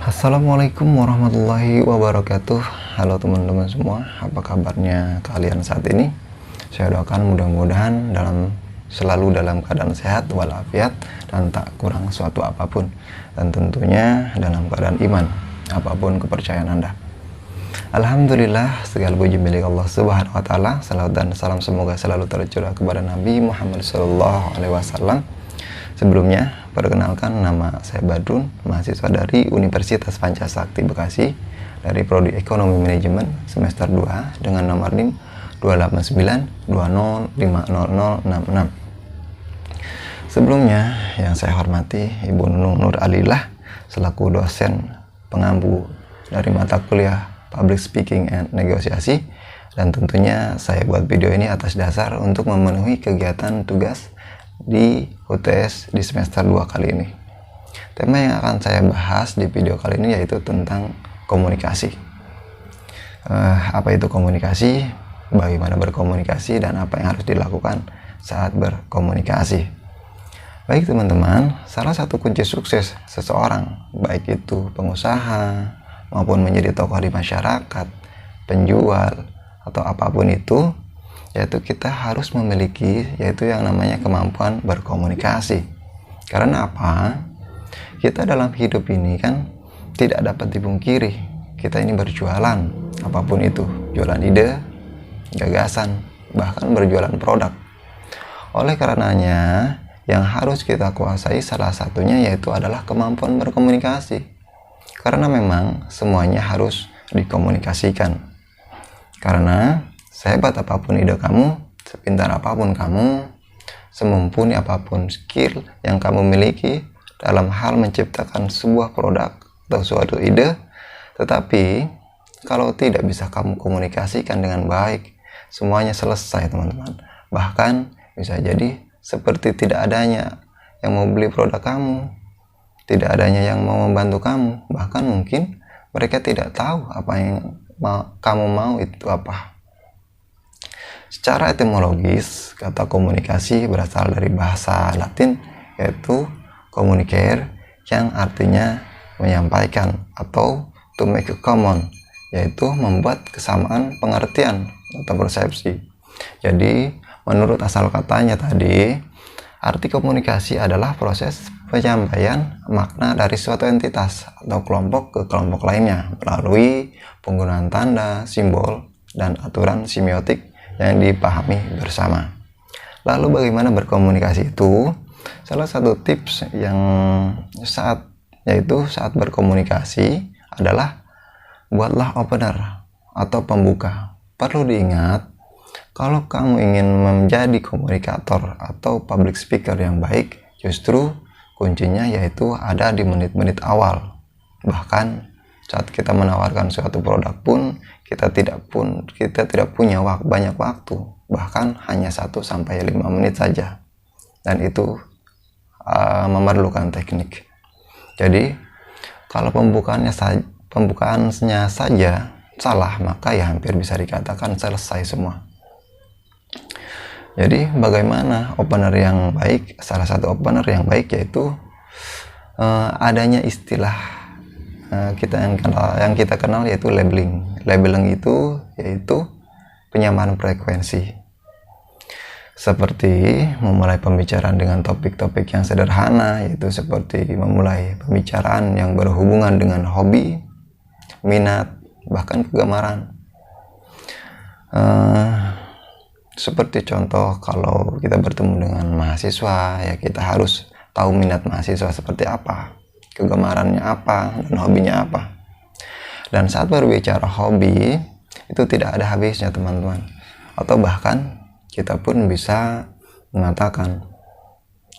Assalamualaikum warahmatullahi wabarakatuh. Halo teman-teman semua, apa kabarnya kalian saat ini? Saya doakan mudah-mudahan selalu dalam keadaan sehat walafiat dan tak kurang suatu apapun, dan tentunya dalam keadaan iman apapun kepercayaan Anda. Alhamdulillah, segala puji milik Allah Subhanahu wa taala. Salawat dan salam semoga selalu tercurah kepada Nabi Muhammad SAW. Sebelumnya, perkenalkan, nama saya Badrun, mahasiswa dari Universitas Pancasakti Bekasi dari Prodi Ekonomi Manajemen semester 2 dengan nomor NIM 28920500066. Sebelumnya, yang saya hormati Ibu Nunung Nur Alillah selaku dosen pengampu dari mata kuliah Public Speaking and Negosiasi, dan tentunya saya buat video ini atas dasar untuk memenuhi kegiatan tugas di UTS di semester 2 kali ini. Tema yang akan saya bahas di video kali ini yaitu tentang komunikasi. Apa itu komunikasi, bagaimana berkomunikasi, dan apa yang harus dilakukan saat berkomunikasi. Baik teman-teman, salah satu kunci sukses seseorang, baik itu pengusaha maupun menjadi tokoh di masyarakat, penjual, atau apapun itu, yaitu kita harus memiliki yaitu yang namanya kemampuan berkomunikasi. Karena apa? Kita dalam hidup ini kan tidak dapat dipungkiri, kita ini berjualan, apapun itu, jualan ide, gagasan, bahkan berjualan produk. Oleh karenanya, yang harus kita kuasai salah satunya yaitu adalah kemampuan berkomunikasi. Karena memang semuanya harus dikomunikasikan. Karena sehebat apapun ide kamu, sepintar apapun kamu, semumpuni apapun skill yang kamu miliki dalam hal menciptakan sebuah produk atau suatu ide, tetapi kalau tidak bisa kamu komunikasikan dengan baik, semuanya selesai teman-teman. Bahkan bisa jadi seperti tidak adanya yang mau beli produk kamu, tidak adanya yang mau membantu kamu, bahkan mungkin mereka tidak tahu apa yang kamu mau itu apa. Secara etimologis, kata komunikasi berasal dari bahasa Latin yaitu communicare, yang artinya menyampaikan atau to make a common, yaitu membuat kesamaan pengertian atau persepsi. Jadi, menurut asal katanya tadi, arti komunikasi adalah proses penyampaian makna dari suatu entitas atau kelompok ke kelompok lainnya melalui penggunaan tanda, simbol, dan aturan semiotik yang dipahami bersama. Lalu bagaimana berkomunikasi itu? Salah satu tips yang saat berkomunikasi adalah buatlah opener atau pembuka. Perlu diingat, kalau kamu ingin menjadi komunikator atau public speaker yang baik, justru kuncinya yaitu ada di menit-menit awal. Bahkan saat kita menawarkan suatu produk pun kita tidak punya banyak waktu, bahkan hanya 1-5 menit saja, dan itu memerlukan teknik. Jadi kalau pembukaannya saja salah, maka ya hampir bisa dikatakan selesai semua. Jadi bagaimana opener yang baik? Salah satu opener yang baik yaitu adanya istilah yang kita kenal yaitu labeling. Labeling itu yaitu penyamaan frekuensi. Seperti memulai pembicaraan dengan topik-topik yang sederhana, yaitu seperti memulai pembicaraan yang berhubungan dengan hobi, minat, bahkan kegemaran. Seperti contoh, kalau kita bertemu dengan mahasiswa, ya kita harus tahu minat mahasiswa seperti apa, kegemarannya apa, dan hobinya apa. Dan saat berbicara hobi, itu tidak ada habisnya teman-teman. Atau bahkan kita pun bisa mengatakan,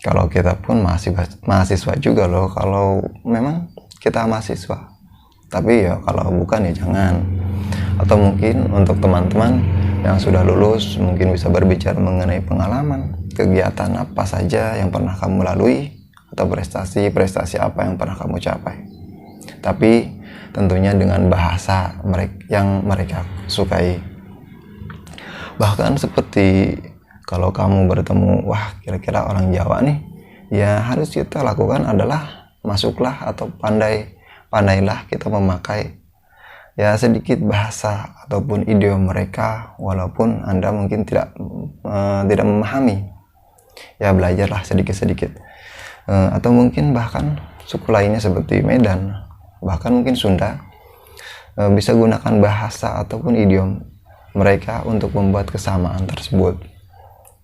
kalau kita pun mahasiswa juga loh, kalau memang kita mahasiswa. Tapi ya kalau bukan ya jangan. Atau mungkin untuk teman-teman yang sudah lulus, mungkin bisa berbicara mengenai pengalaman, kegiatan apa saja yang pernah kamu lalui, atau prestasi apa yang pernah kamu capai. Tapi tentunya dengan bahasa yang mereka sukai. Bahkan seperti kalau kamu bertemu, wah kira-kira orang Jawa nih, ya harus kita lakukan adalah masuklah atau pandai pandailah kita memakai ya sedikit bahasa ataupun idiom mereka, walaupun Anda mungkin tidak memahami. Ya belajarlah sedikit-sedikit. Atau mungkin bahkan suku lainnya seperti Medan, bahkan mungkin Sunda, bisa gunakan bahasa ataupun idiom mereka untuk membuat kesamaan tersebut.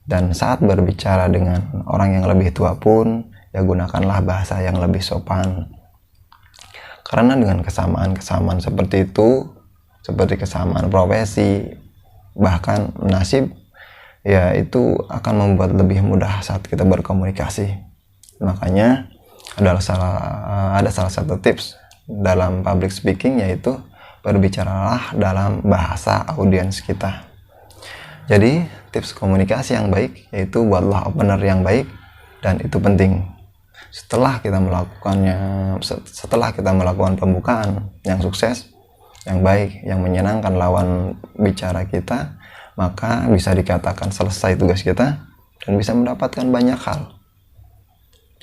Dan saat berbicara dengan orang yang lebih tua pun, ya gunakanlah bahasa yang lebih sopan. Karena dengan kesamaan-kesamaan seperti itu, seperti kesamaan profesi, bahkan nasib, ya itu akan membuat lebih mudah saat kita berkomunikasi. Makanya ada salah satu tips dalam public speaking, yaitu berbicaralah dalam bahasa audiens kita. Jadi tips komunikasi yang baik yaitu buatlah opener yang baik, dan itu penting. Setelah kita melakukan pembukaan yang sukses, yang baik, yang menyenangkan lawan bicara kita, maka bisa dikatakan selesai tugas kita dan bisa mendapatkan banyak hal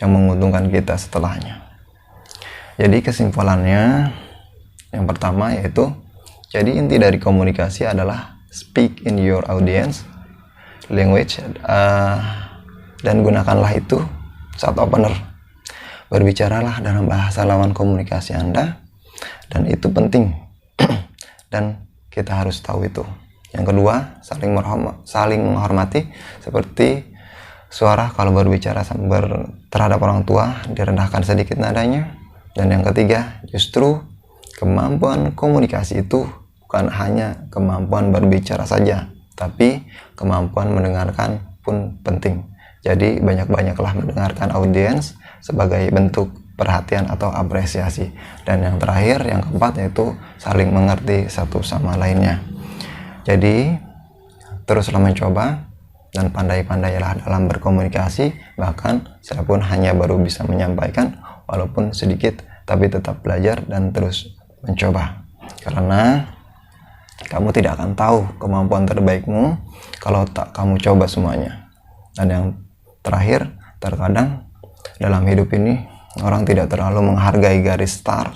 yang menguntungkan kita setelahnya. Jadi kesimpulannya, yang pertama yaitu, jadi inti dari komunikasi adalah speak in your audience language, dan gunakanlah itu saat opener. Berbicaralah dalam bahasa lawan komunikasi Anda, dan itu penting dan kita harus tahu itu. Yang kedua, saling menghormati, seperti suara kalau berbicara terhadap orang tua direndahkan sedikit nadanya. Dan yang ketiga, justru kemampuan komunikasi itu bukan hanya kemampuan berbicara saja, tapi kemampuan mendengarkan pun penting. Jadi banyak-banyaklah mendengarkan audiens sebagai bentuk perhatian atau apresiasi. Dan yang terakhir, yang keempat, yaitu saling mengerti satu sama lainnya. Jadi teruslah mencoba dan pandai-pandailah dalam berkomunikasi. Bahkan saya pun hanya baru bisa menyampaikan walaupun sedikit, tapi tetap belajar dan terus mencoba. Karena kamu tidak akan tahu kemampuan terbaikmu kalau tak kamu coba semuanya. Dan yang terakhir, terkadang dalam hidup ini orang tidak terlalu menghargai garis start.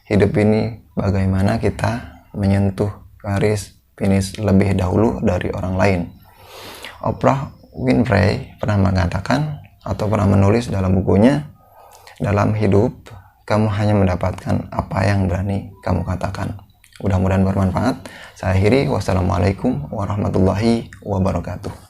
Hidup ini bagaimana kita menyentuh garis finish lebih dahulu dari orang lain. Oprah Winfrey pernah mengatakan atau pernah menulis dalam bukunya, dalam hidup kamu hanya mendapatkan apa yang berani kamu katakan. Mudah-mudahan bermanfaat. Saya akhiri. Wassalamualaikum warahmatullahi wabarakatuh.